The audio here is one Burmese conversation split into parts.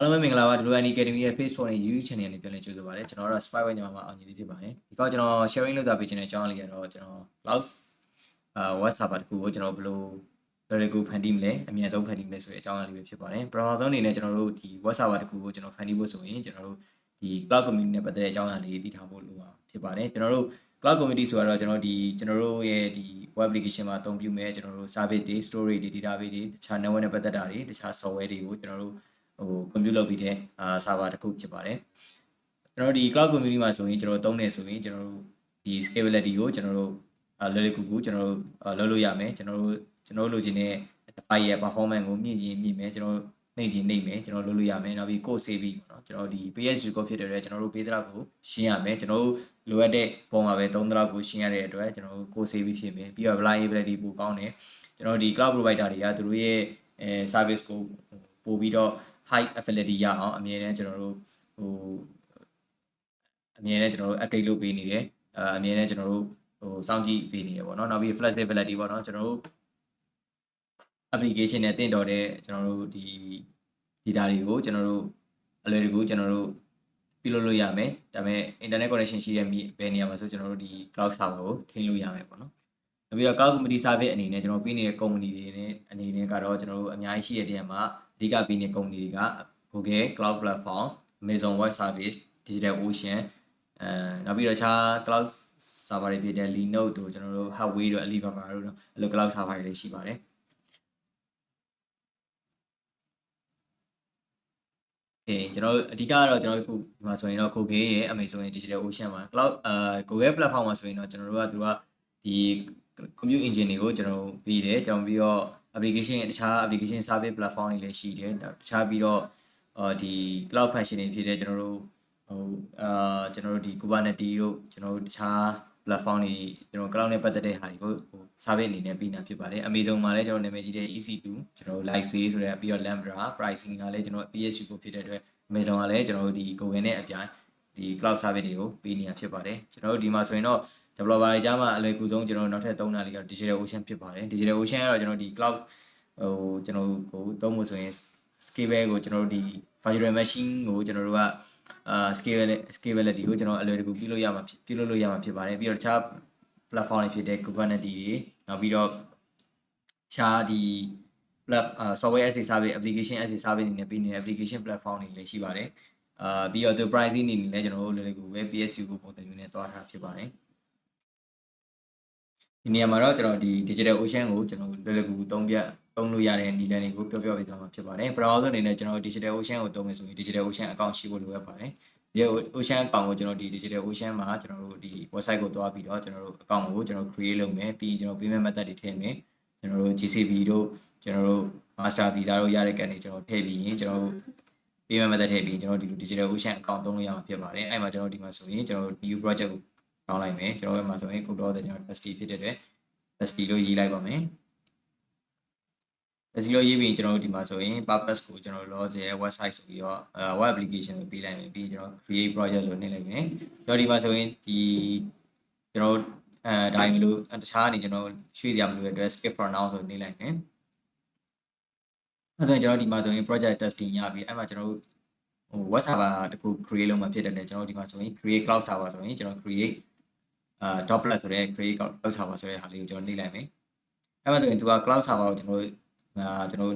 အားလုံးပဲမင်္ဂလာပါဒီလို WIT-Academy ရဲ့ Facebook နဲ့ YouTube channel နဲ့ပြန်လည်ကြိုဆိုပါရစေကျွန်တော်တို့ Spy ဝဲညီမမအောင်ညီလေးဖြစ်ပါတယ်ဒီကောကျွန်တော် sharing လုပ်တာပေးခြင်းတဲ့အကြောင်းလေးကတော့ကျွန်တော် cloud web server တခုကိုကျွန်တော်ဘယ်လိုလွယ်ကူဖန်တီးမလဲအမြဲတမ်းဖန်တီးမလဲဆိုတဲ့အကြောင်းအရာလေးပဲဖြစ်ပါတယ်ပထမဆုံးအနေနဲ့ကျွန်တော်တို့ဒီ web server တခုကိုကျွန်တော်ဖန်တီးဖို့ဆိုရင်ကျွန်တော်တို့ဒီ cloud community နဲ့ပတ်သက်တဲ့အကြောင်းအရာလေးတည်ထားဖို့လိုပါဖြစ်ပါတယ်ကျွန်တော်တို့ cloud community ဆိုတော့ကျွန်တော်တို့ရဲ့ဒီ web application မှာအသုံးပြုမဲ့ကျွန်တော်တို့ service တွေ storage တွေ database တွေတခြား network နဲ့ပတ်သက်တာတွေတခြား software တွေကိုကျွန်တော်တို့compute လုပ်ပြီးတဲ့server တစ်ခုဖြစ်ပါတယ်ကျွန်တော်ဒီ cloud community မှာဆိုရင်ကျွန်တော်သုံးနေဆိုရင်ကျွန်တော်တို့ဒီ scalability ကိုကျွန်တော်တို့လွယ်လွယ်ကူကူကျွန်တော်တို့လုပ်လို့ရမယ်ကျွန်တော်တို့လိုချင်တဲ့ file ရဲ့ performance ကိုမြင့်ချင်းမြင့်မယ်ကျွန်တော်နှိမ့်ချင်းနှိမ့်မယ်ကျွန်တော်လုပ်လို့ရမယ်နောက်ပြီး code save ပြီးပေါ့နော်ကျွန်တော်ဒီ PSU ကိုဖြစ်တဲ့အတွက်ကျွန်တော်တို့ပေးသလောက်ကိုရှင်းရမယ်ကျွန်တော်တို့လိုအပ်တဲ့ပုံမှာပဲသုံးသလောက်ကိုရှင်းရတဲ့အတွက်ကျွန်တော်တို့ code save ပြီးဖြစ်မယ်ပြီးတော့ reliability ပိုကောင်းတယ်ကျွန်တော်ဒီ cloud provider တွေကသူတို့ရဲ့service ကိုပို့ပြီးတော့ high availability ရအောင်အမြဲတမ်းကျွန်တော်တို့အမြဲတမ်းကျွန်တော်တို့ update လုပ်ပေးနေတယ်အမြဲတမ်းကျွန်တော်တို့စောင့်ကြည့်ပေးနေရပေါ့နော်နောက်ပြီး flexibility ပေါ့နော်ကျွန်တော်တို့ application နဲ့တင်တော်တဲ့ကျွန်တော်တို့ဒီ data တွေကိုကျွန်တော်တို့အလွယ်တကူကျွန်တော်တို့ပြုလုပ်လို့ရမယ်ဒါပေမဲ့ internet connection ရှိတဲ့ဘယ်နေရာမှာဆိုကျွန်တော်တို့ဒီ cloud server ကိုထိန်းလို့ရမယ်ပေါ့နော်နောက်ပြီးတော့ cloud community service အနေနဲ့ကျွန်တော်ပေးနေတဲ့ company တွေနဲ့အနေနဲ့ကတော့ကျွန်တော်တို့အများကြီးရှိတဲ့နေရာမှာအဓိကပေးနေတဲ့ company တွေက Google Cloud Platform Amazon Web Service Digital Ocean နောက်ပြီးတော့ခြား cloud server တွေဖြစ်တဲ့ Linux တို့ကျွန်တော်တို့ Huawei တို့ Alibaba တို့အဲ့လို cloud server တွေရှိပါတယ်ကျွန်တော်အဓိကကတော့ကျွန်တော်တို့ဒီမှာဆိုရင်တော့ Google ရဲ့ Amazon ရဲ့ Digital Ocean မှာ cloud Google platform မှာဆိုရင်တော့ကျွန်တော်တို့ကသူကဒီ compute engine တွေကိုကျွန်တော်ပြီးတယ်ကျွန်တော်ပြီးတော့ application ရဲ့တခြား application service platform တွေလည်းရှိတယ်တခြားပြီးတော့ဒီ cloud function တွေဖြစ်တဲ့ကျွန်တော်တို့ကျွန်တော်တို့ဒီ Kubernetes တို့ကျွန်တော်တို့တခြား platform တွေကျွန်တော် cloud နဲ့ပတ်သက်တဲ့ဟာတွေကိုservice အနေနဲ့ပေးနေတာဖြစ်ပါတယ် Amazon မှာလည်းကျွန်တော်နာမည်ကြီးတဲ့ EC2 ကျွန်တော်တို့ Lightsail ဆိုတဲ့ပြီးတော့ Lambda pricing ကလည်းကျွန်တော် PSU ကိုဖြစ်တဲ့အတွက် Amazon ကလည်းကျွန်တော်တို့ဒီ Google နဲ့အပြိုင်ဒီ cloud service တွေကိုပေးနေတာဖြစ်ပါတယ်ကျွန်တော်တို့ဒီမှာဆိုရင်တော့ developer တွေကြားမှာအလွယ်ကူဆုံးကျွန်တော်နောက်ထပ်သုံးတာလေးက Digital Ocean ဖြစ်ပါတယ် Digital Ocean ကတော့ကျွန်တော်ဒီ cloud ကျွန်တော်ကိုသုံးဖို့ဆိုရင် scale ကိုကျွန်တော်တို့ဒီ virtual machine ကိုကျွန်တော်တို့ကscalability ကိုကျွန်တော်အလွယ်တကူပြုလုပ်ရမှာဖြစ်ပါတယ်ပြီးတော့တခြား platform တွေဖြစ်တဲ့ Kubernetes တွေနောက်ပြီးတော့ခြားဒီ software as a service application as a service အနေနဲ့ပေးနေတဲ့ application platform တွေလည်းရှိပါတယ်ပြီးတော့သူ pricing အနေနဲ့လည်းကျွန်တော်တို့လွယ်လွယ်ကူပဲ PSU ကိုပုံစံမျိုးနဲ့တွားထားဖြစ်ပါတယ်ဒီနေရာမှာတော့ကျွန်တော်ဒီ Digital Ocean ကိုကျွန်တော်လွယ်လွယ်ကူသုံးလို့ရတဲ့နည်းလမ်းတွေကိုပြောပေးသွားမှာဖြစ်ပါတယ်ပထမဆုံးအနေနဲ့ကျွန်တော် Digital Ocean ကိုသုံးမယ်ဆိုရင် Digital Ocean account ရှိဖို့လိုအပ်ပါတယ် Digital Ocean account ကိုကျွန်တော်ဒီ Digital Ocean မှာကျွန်တော်တို့ဒီ website ကိုတွားပြီးတော့ကျွန်တော်တို့ account ကိုကျွန်တော် create လုပ်မယ်ပြီးကျွန်တော် payment method တွေထည့်မယ်ကျွန်တော်တို့ GCB တို့ကျွန်တော်တို့ Master Visa တို့ရတဲ့ကန်တွေကျွန်တော်ထည့်ပြီးရင်ကျွန်တော်တို့ payment method ထည့်ပြီးကျွန်တော်ဒီ Digital Ocean account သုံးလို့ရမှာဖြစ်ပါတယ်အဲ့မှာကျွန်တော်ဒီမှာဆိုရင်ကျွန်တော်တို့ new project ကိုတောင်းလိုက်မယ်ကျွန်တော်တို့မှာဆိုရင်ခုတော့ကျွန်တော် test ဖြစ်တဲ့အတွက် test လို့ရေးလိုက်ပါမယ်test လို့ရေးပြီးကျွန်တော်တို့ဒီမှာဆိုရင် purpose ကိုကျွန်တော် load ရဲ့ website ဆိုပြီးတော့web application ကိုပေးလိုက်မယ်ပြီးကျွန်တော် create project လို့နှိပ်လိုက်မယ်ကျွန်တော်ဒီမှာဆိုရင်ဒီကျွန်တော်ဒါမျိုးလို့တခြားအနေကျွန်တော်ရွှေ့ရမလို့အတွက် skip for now ဆိုနှိပ်လိုက်မယ်အဲ့ဒါကျွန်တော်ဒီမှာဆိုရင် project testing ရပြီအဲ့မှာကျွန်တော်တို့web server တခု create လုပ်မှာဖြစ်တဲ့အတွက်ကျွန်တော်ဒီမှာဆိုရင် create cloud server ဆိုရင်ကျွန်တော် create droplet ဆိုတဲ့ create cloud server ဆိုတဲ့ဟာလေးကိုကျွန်တော်နှိပ်လိုက်မယ်အဲ့မှာဆိုရင်သူက cloud server ကိုကျွန်တော်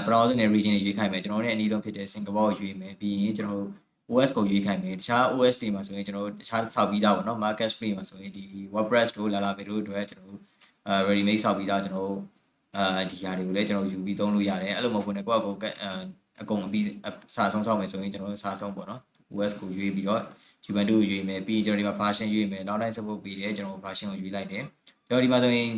browser နဲ့ region တွေရွေးခိုင်းမယ်ကျွန်တော်တို့ရဲ့အနည်းဆုံးဖြစ်တဲ့ Singapore ကိုရွေးမယ်ပြီးရင်ကျွန်တော်တို့ OS ကိုရွေးခိုင်းမယ်တခြား OS တွေမှာဆိုရင်ကျွန်တော်တို့တခြားဆောက်ပြီးသားပေါ့နော် marketplace မှာဆိုရင်ဒီ WordPress တို့ Laravel တို့အတွက်ကျွန်တော်တို့ready made ဆောက်ပြီးသားကျွန်တော်တို့ဒီဟာတွေကိုလည်းကျွန်တော်ယူပြီးသုံးလို့ရတယ်အဲ့လိုမဟုတ်ဘူးねကိုယ့်အကုန်အပြီးစာဆုံးဆောက်မယ်ဆိုရင်ကျွန်တော်တို့စာဆုံးပေါ့နော် OS ကိုရွေးပြီးတော့ Ubuntu ကိုရွေးမယ်ပြီးရင်ကျွန်တော်ဒီမှာ version ရွေးမယ်နောက်တိုင်း support ပေးတယ်ကျွန်တော် version ကိုရွေးလိုက်တယ်ကျွန်တော်ဒီမှာဆိုရင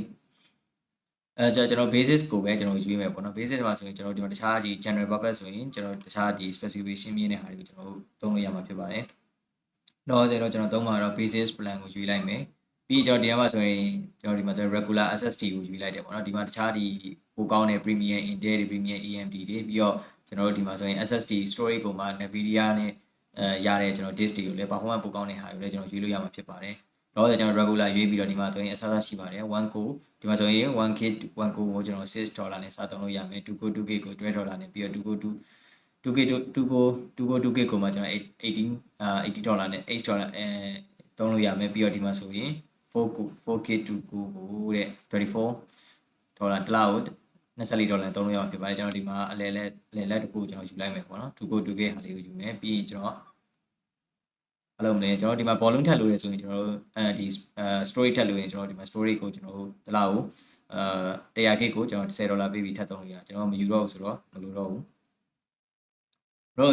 ်ကျွန်တော် basis ကိုပဲကျွန်တော်ရွေးမယ်ပေါ့နော် basis မှာဆိုရင်ကျွန်တော်ဒီမှာတခြားဒီ general purpose ဆိုရင်ကျွန်တော်တခြားဒီ specification မြင်တဲ့ဟာတွေကိုကျွန်တော်သုံးလို့ရမှာဖြစ်ပါတယ်တော့ကျွန်တော်သုံးမှာတော့ basis plan ကိုရွေးလိုက်မယ်ပြီးကျွန်တော်ဒီမှာဆိုရင်ကျွန်တော်ဒီမှာ regular SSD ကိုရွေးလိုက်တယ်ပေါ့နော်ဒီမှာတခြားဒီပိုကောင်းတဲ့ premium Intel တွေ premium AMD တွေပြီးတော့ကျွန်တော်တို့ဒီမှာဆိုရင် SSD storage ကိုမှ Nvidia နဲ့ရတဲ့ကျွန်တော် disk တွေကိုလည်း performance ပိုကောင်းတဲ့ဟာတွေကိုလည်းကျွန်တော်ရွေးလို့ရမှာဖြစ်ပါတယ်တော့ကျွန်တော် regular ရွေးပြီးတော့ဒီမှာဆိုရင်အစားအစာရှိပါတယ်1 core ဒီမှာဆိုရင် 1k 1 core ကိုကျွန်တော်$6နဲ့စသုံးလို့ရမယ်2 core 2k ကို$12နဲ့ပြီးတော့2 core 2k 2k ကိုမှကျွန်တော်$80နဲ့$8သုံးလို့ရမယ်ပြီးတော့ဒီမှာဆိုရင် 4k 2k ကိုတဲ့$24တစ်လောက်ကို$24သုံးလို့ရမှာဖြစ်ပါတယ်ကျွန်တော်ဒီမှာအလဲလက်တစ်ခုကျွန်တော်ယူလိုက်မယ်ပေါ့နော် 2k ဟာလေးကိုယူမယ်ပြီးရင်ကျွန်တော်အလုံးနဲ့ကျွန်တော်ဒီမှာ volume ထပ်လို့ရဆိုရင်ကျွန်တော်တို့ဒီ story ထပ်လို့ရင်ကျွန်တော်ဒီမှာ story ကိုကျွန်တော်တို့တစ်လောက်ကို100 gig ကိုကျွန်တော်$10ပေးပြီးထပ်သုံးလို့ရကျွန်တော်မယူတော့ဘူးဆိုတော့မလိုတော့ဘူး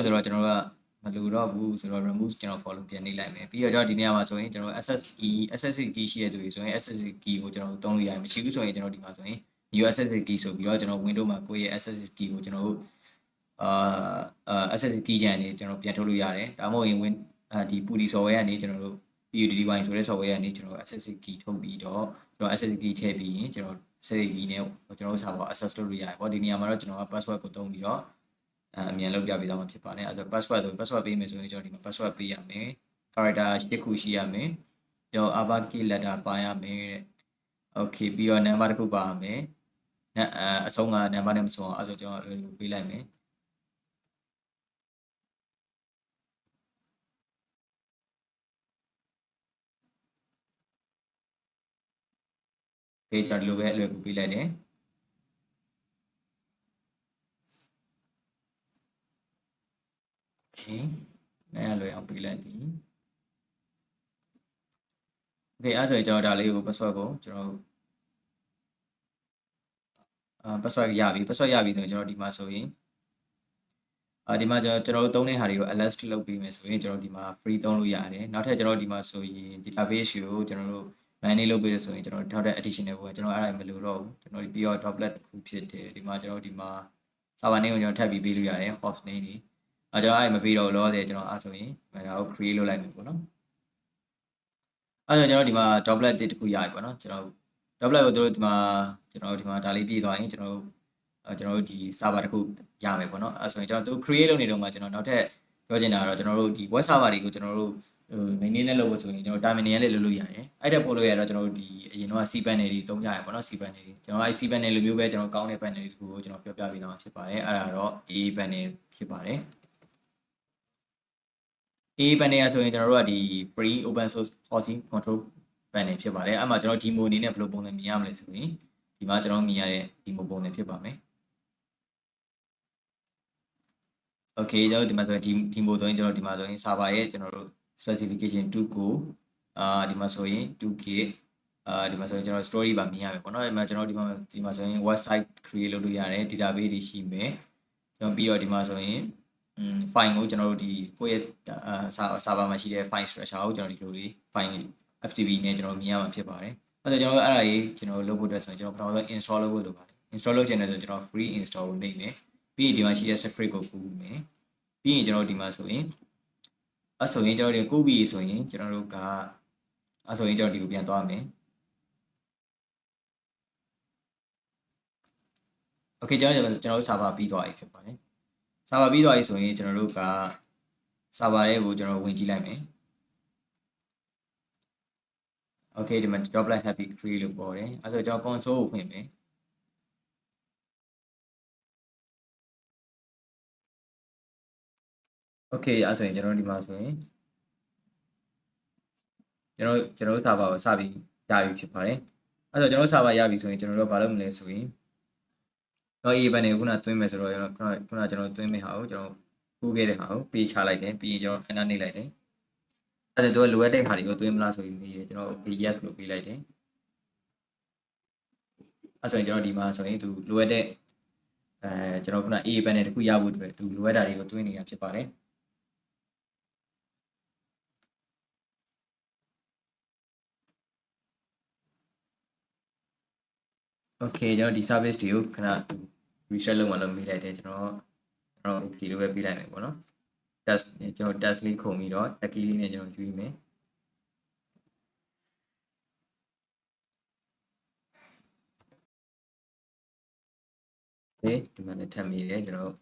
ဆိုတော့ကျွန်တော်ကမလိုတော့ဘူးဆိုတော့ remove ကျွန်တော် follow ပြန်နှိပ်လိုက်မယ်ပြီးတော့ကျွန်တော်ဒီနေရာမှာဆိုရင်ကျွန်တော် SSD key ရှိရဆိုရင် SSD key ကိုကျွန်တော်သုံးလို့ရတယ်မရှိဘူးဆိုရင်ကျွန်တော်ဒီမှာဆိုရင် new SSD key ဆိုပြီးတော့ကျွန်တော် window မှာကိုယ့်ရဲ့ SSD key ကိုကျွန်တော်တို့SSD key ချန်နေကျွန်တော်ပြန်ထုတ်လို့ရတယ်ဒါမှမဟုတ်ရင်ဒီ PUD software ကနေကျွန်တော်တို့ PUDDY ဆိုတဲ့ software ကနေကျွန်တော် SSD key ထုတ်ပြီးတော့ကျွန်တော် SSD key ထည့်ပြီးရင်ကျွန်တော် SSD key နဲ့ကျွန်တော်တို့ server access လုပ်လို့ရတယ်ပေါ့ဒီနေရာမှာတော့ကျွန်တော်က password ကိုသုံးပြီးတော့အမြန်လုပ်ပြပေးသွားမှာဖြစ်ပါတယ်အဲ့ဒါ password ဆို password ပေးမယ်ဆိုရင်ကျွန်တော်ဒီမှာ password ပေးရမယ် character 8 ခုရှိရမယ်ကျွန်တော် uppercase letter ပါရမယ်တဲ့ okay ပြီးတော့ number တစ်ခုပါရမယ်အဆုံးက number နဲ့မဆုံးအောင်အဲ့ဒါဆိုကျွန်တော်ပေးလိုက်မယ်ကျွန်တော်ဒီလိုပဲအလွယ်ကူပေးလိုက်တယ်โอเคအဲ့လွယ်အောင်ပေးလိုက်ပြီโอเคအဲ့ဆိုရင်ကျွန်တော်ဒါလေးကို password ကိုကျွန်တော်password ရပြီ password ရပြီဆိုရင်ကျွန်တော်ဒီမှာဆိုရင်ဒီမှာကျွန်တော်တို့သုံးတဲ့ဟာတွေကို alert လုပ်ပေးမယ်ဆိုရင်ကျွန်တော်ဒီမှာ free သုံးလို့ရတယ်နောက်ထပ်ကျွန်တော်ဒီမှာဆိုရင် database ကိုကျွန်တော်တို့ manage လုပ်ပေးလို့ဆိုရင်ကျွန်တော်ထောက်တဲ့ additional ကိုကျွန်တော်အဲ့ဒါမလိုတော့ဘူးကျွန်တော်ပြီးတော့ droplet တစ်ခုဖြစ်တယ်ဒီမှာကျွန်တော်ဒီမှာ server name ကိုကျွန်တော်ထပ်ပြီးပေးလို့ရတယ် host name တွေကျွန်တော်အဲ့မပေးတော့လောဆယ်ကျွန်တော်အဲ့ဆိုရင်ဒါကို create လုပ်လိုက်မယ်ပေါ့နော်အဲ့တော့ကျွန်တော်ဒီမှာ droplet တစ်ခုရပြီပေါ့နော်ကျွန်တော် droplet ကိုတို့ဒီမှာကျွန်တော်ဒီမှာဒါလေးပြည့်သွားရင်ကျွန်တော်တို့ဒီ server တစ်ခုရမယ်ပေါ့နော်အဲ့ဆိုရင်ကျွန်တော်တို့ create လုပ်နေတော့မှကျွန်တော်နောက်ထပ်ပြောချင်တာကတော့ကျွန်တော်တို့ဒီ web server တွေကိုကျွန်တော်တို့maintain နဲ့လုပ်ဖို့ဆိုရင်ကျွန်တော် terminal နဲ့လုပ်လို့ရတယ်အဲ့ဒါပို့လို့ရတော့ကျွန်တော်တို့ဒီအရင်တော့ cPanel တွေသုံးကြရပေါ့နော် cPanel တွေကျွန်တော်အဲ့ cPanel လိုမျိုးပဲကျွန်တော်ကောင်းတဲ့ panel တစ်ခုကိုကျွန်တော်ပြောပြပေးသွားမှာဖြစ်ပါတယ်အဲ့ဒါတော့ aaPanel ဖြစ်ပါတယ်aaPanel ဆိုရင်ကျွန်တော်တို့ကဒီ free open source policy control panel ဖြစ်ပါတယ်အဲ့မှာကျွန်တော် demo အနေနဲ့ဘယ်လိုပုံစံမြင်ရမလဲဆိုရင်ဒီမှာကျွန်တော်မြင်ရတဲ့ demo ပုံစံဖြစ်ပါမယ် okay ကျွန်တော်ဒီမှာဆိုရင် demo ဆိုရင်ကျွန်တော်ဒီမှာဆိုရင် server ရဲ့ကျွန်တော်တို့ specification 2ကိုဒီမှာဆိုရင် 2k ဒီမှာဆိုရင်ကျွန်တော် story ပါမြင်ရမယ်ပေါ့နော်ဒီမှာကျွန်တော်ဒီမှာဆိုရင် website create လုပ်လို့ရတယ် database တွေရှိမယ်ကျွန်တော်ပြီးတော့ဒီမှာဆိုရင်file ကိုကျွန်တော်တို့ဒီကိုယ့်ရဲ့server မှာရှိတဲ့ file structure ကိုကျွန်တော်ဒီလိုလေး file ftp နဲ့ကျွန်တော်မြင်ရမှာဖြစ်ပါတယ်အဲ့တော့ကျွန်တော်အဲ့ဒါကြီးကျွန်တော်လုပ်ဖို့အတွက်ဆိုရင်ကျွန်တော်ပထမဆုံး install လုပ်ဖို့လိုပါတယ် install လုပ်ချင်တယ်ဆိုကျွန်တော် free install ကိုနှိပ်မယ်ပြီးရင်ဒီမှာရှိတဲ့ script ကိုကူးမယ်ပြီးရင်ကျွန်တော်ဒီမှာဆိုရင်ဆိုရင်ကျွန်တော်တို့ကူးပြီးဆိုရင်ကျွန်တော်တို့ကဆိုရင်ကျွန်တော်ဒီကိုပြန်သွားမယ်โอเคကျွန်တော်တို့ server ပြီးသွားပြီဖြစ်ပါတယ် server ပြီးသွားပြီဆိုရင်ကျွန်တော်တို့က server ရဲ့ကိုကျွန်တော်ဝင်ကြည့်လိုက်မယ် okay ဒီမှာ droplet happy create လို့ပေါ်တယ်အဲဆိုကျွန်တော် console ကိုဖွင့်မယ်okay အဲဆိုရင်ကျွန်တော်ဒီမှာဆိုရင်ကျွန်တော် server ကိုစပြီးရပြီဖြစ်ပါတယ်အဲဆိုကျွန်တော် server ရပြီဆိုရင်ကျွန်တော်တို့ဘာလုပ်မလဲဆိုရင်တော့ aaPanel ကိုခုနသွင်းမယ်ဆိုတော့ခုနကျွန်တော်သွင်းမယ့်ဟာကိုကျွန်တော်ကူးခဲ့တဲ့ဟာကိုပေးချလိုက်တယ်ပြီးရင်ကျွန်တော် enter နှိပ်လိုက်တယ်အဲ့ဒါတော့လိုအပ်တဲ့ဟာတွေကိုသွင်းမလားဆိုပြီးမေးတယ်ကျွန်တော် yes လို့ပေးလိုက်တယ်အဲ့ဆိုရင်ကျွန်တော်ဒီမှာဆိုရင်သူလိုအပ်တဲ့ကျွန်တော်ခုန aaPanel တခုရဖို့အတွက်သူလိုအပ်တာတွေကိုသွင်းနေတာဖြစ်ပါတယ်โอเคကျွန်တော်ဒီ service တွေကိုခဏ reset လုပ်မှလုပ်မိလိုက်တယ်ကျွန်တော် okay လို့ပဲပေးလိုက်မယ်ပေါ့နော် test ကျွန်တော် test လေးခုံပြီးတော့ key လေးနဲ့ကျွန်တော်ယူမယ်ဒီမှာလည်းထပ်မိတယ်ကျွန်တော်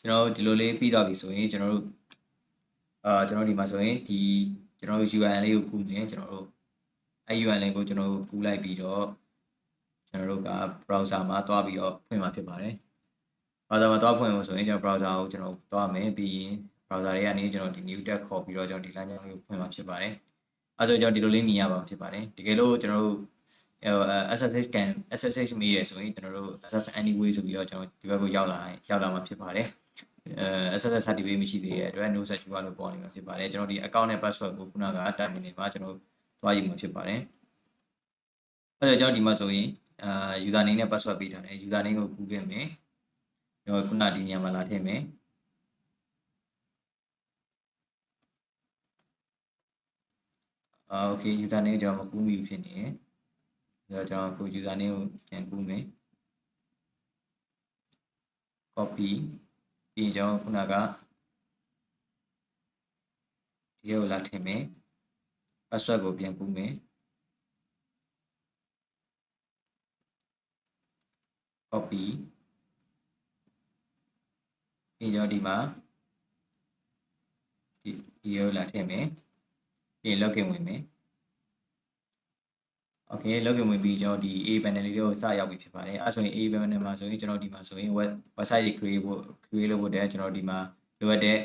ကျွန်တော်ဒီလိုလေးပြီးတော့ပြီဆိုရင်ကျွန်တော်တို့ကျွန်တော်ဒီမှာဆိုရင်ဒီကျွန်တော်တို့ URL လေးကိုကူးမယ်ကျွန်တော်တို့အဲ URL လေးကိုကျွန်တော်တို့ကူးလိုက်ပြီးတော့ကျွန်တော်တို့က browser မှာတွားပြီးတော့ဖွင့်မှာဖြစ်ပါတယ် browser မှာတွားဖွင့်လို့ဆိုရင်ကျွန်တော် browser ကိုကျွန်တော်တွားမယ်ပြီးရင် browser တွေကနေကျွန်တော်ဒီ new tab ခေါ်ပြီးတော့ကျွန်တော်ဒီလမ်းကြောင်းလေးကိုဖွင့်မှာဖြစ်ပါတယ်အဲဆိုကျွန်တော်ဒီလိုလေးမြင်ရပါမှာဖြစ်ပါတယ်တကယ်လို့ကျွန်တော်တို့SSH မေးရဆိုရင်ကျွန်တော်တို့ access anyway ဆိုပြီးတော့ကျွန်တော်ဒီဘက်ကိုရောက်လာမှာဖြစ်ပါတယ်SSH certificate မရှိသေးတဲ့အတွက် no search လို့ပေါ်နေမှာဖြစ်ပါတယ်ကျွန်တော်ဒီ account နဲ့ password ကိုခုနက terminal မှာကျွန်တော်သွားယူမှာဖြစ်ပါတယ်အဲဒါကြောင့်ဒီမှာဆိုရင်user name နဲ့ password ပေးထားတယ် user name ကိုကူးခဲ့မယ်ကျွန်တော်ခုနဒီနေရာမှာလာထည့်မယ်okay user name ကျွန်တော်မကူးမိဖြစ်နေတယ်ဒါကြောင့်အခု user name ကိုပြန်ကူးမယ် copy ပြီးရင်ကျွန်တော်ခုနကဒီကိုလာထည့်မယ် password ကိုပြန်ကူးမယ် copy ပြီးကျွန်တော်ဒီမှာဒီကိုလာထည့်မယ်ပြီး login ဝင်မယ် okay login ဝင်ပြီးကျွန်တော်ဒီ aaPanel လေးကိုစရောက်ပြီဖြစ်ပါတယ်အဲဆိုရင် aaPanel မှာဆိုရင်ကျွန်တော်ဒီမှာဆိုရင် website တွေ create လုပ်ဖို့တဲ့ကျွန်တော်ဒီမှာလိုအပ်တဲ့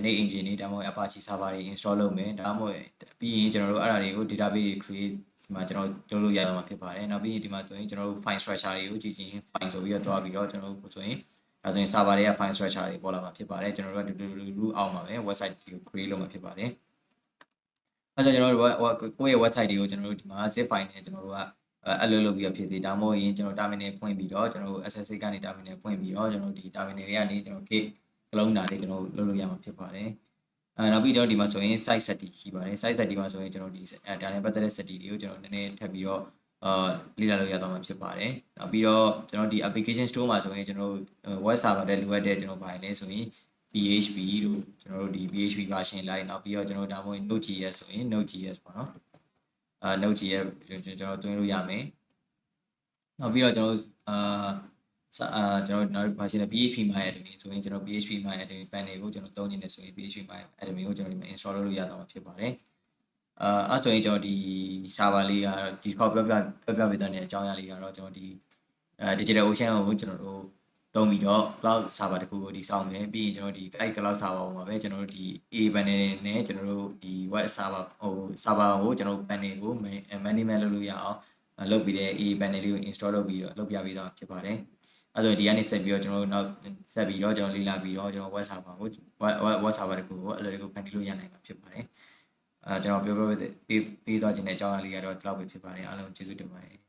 နေ့ engine တွေဒါမှမဟုတ် Apache server တွေ install လုပ်မယ်ဒါမှမဟုတ်ပြီးရင်ကျွန်တော်တို့အဲ့ဒါတွေကို database တွေ create ဒီမှာကျွန်တော်လုပ်လို့ရအောင်ဖြစ်ပါတယ်နောက်ပြီးရင်ဒီမှာဆိုရင်ကျွန်တော်တို့ file structure တွေကိုကြည့်ချင်း file ဆိုပြီးတော့တွားပြီးတော့ကျွန်တော်တို့ဆိုရင်ဒါဆိုရင် server တွေက file structure တွေပေါ်လာမှာဖြစ်ပါတယ်ကျွန်တော်တို့ကဒီလိုအောက်မှာပဲ website ကို create လုပ်မှာဖြစ်ပါတယ်အဲဆိုကျွန်တော်တို့ကိုယ့်ရဲ့ website တွေကိုကျွန်တော်တို့ဒီမှာ zip file နဲ့ကျွန်တော်တို့ကအလုပ်လုပ်ပြီးတော့ဖြစ်သေးဒါမှမဟုတ်ရင်ကျွန်တော် terminal ဖွင့်ပြီးတော့ကျွန်တော်တို့ SSH ကနေ terminal ဖွင့်ပြီးတော့ကျွန်တော်ဒီ terminal တွေကနေကျွန်တော် git ကလုံးတာလေးကျွန်တော်လုပ်လို့ရမှာဖြစ်ပါတယ်နောက်ပြီးတော့ဒီမှာဆိုရင် site setting ရှိပါတယ် site setting မှာဆိုရင်ကျွန်တော်ဒီဒါနဲ့ပတ်သက်တဲ့ setting တွေကိုကျွန်တော်နည်းနည်းထပ်ပြီးတော့လေ့လာလို့ရတော့မှာဖြစ်ပါတယ်နောက်ပြီးတော့ကျွန်တော်ဒီ application store မှာဆိုရင်ကျွန်တော် web server တွေလိုအပ်တဲ့ကျွန်တော်ဘာလဲဆိုရင် PHP တို့ကျွန်တော်တို့ဒီ PHP version လိုက်နောက်ပြီးတော့ကျွန်တော်ဒါမှမဟုတ် Node.js ဆိုရင် Node.js ပေါ့နော်Node.js ကျွန်တော်တွင်းလို့ရမယ်နောက်ပြီးတော့ကျွန်တော်ကျွန်တော်နောက်ဘာရှိလဲ PHP MyAdmin ဆိုရင်ကျွန်တော် PHP MyAdmin panel ကိုကျွန်တော်သုံးနေတယ်ဆိုရင် PHP MyAdmin ကိုကျွန်တော်ဒီမှာ install လုပ်လို့ရတော့မှာဖြစ်ပါတယ်အဲ့ဆိုရင်ကျွန်တော်ဒီ server လေးကဒီခေါက်ပြပေးတဲ့အကြောင်းအရာလေးကတော့ကျွန်တော်ဒီdigital ocean ကိုကျွန်တော်တို့သုံးပြီးတော့ cloud server တခုကိုဒီစောင့်မယ်ပြီးရင်ကျွန်တော်ဒီ cloud server ပေါ်မှာပဲကျွန်တော်တို့ဒီ aaPanel နဲ့ကျွန်တော်တို့ဒီ web server server ကိုကျွန်တော် panel ကို management လုပ်လို့ရအောင်လုပ်ပြီးတဲ့ aaPanel လေးကို install လုပ်ပြီးတော့လုပ်ပြပေးတာဖြစ်ပါတယ်အဲ့တော့ဒီကနေဆက်ပြီးတော့ကျွန်တော်တို့နောက်ဆက်ပြီးတော့ကျွန်တော်လေ့လာပြီးတော့ကျွန်တော် web server ကို web server တခုကိုအဲ့လိုတခုဖန်တီးလို့ရနိုင်မှာဖြစ်ပါတယ်ကျွန်တော်ပြောပေးသွားခြင်းတဲ့အကြောင်းအရာလေးကတော့ဒီလောက်ပဲဖြစ်ပါတယ်အားလုံးကျေးဇူးတင်ပါတယ်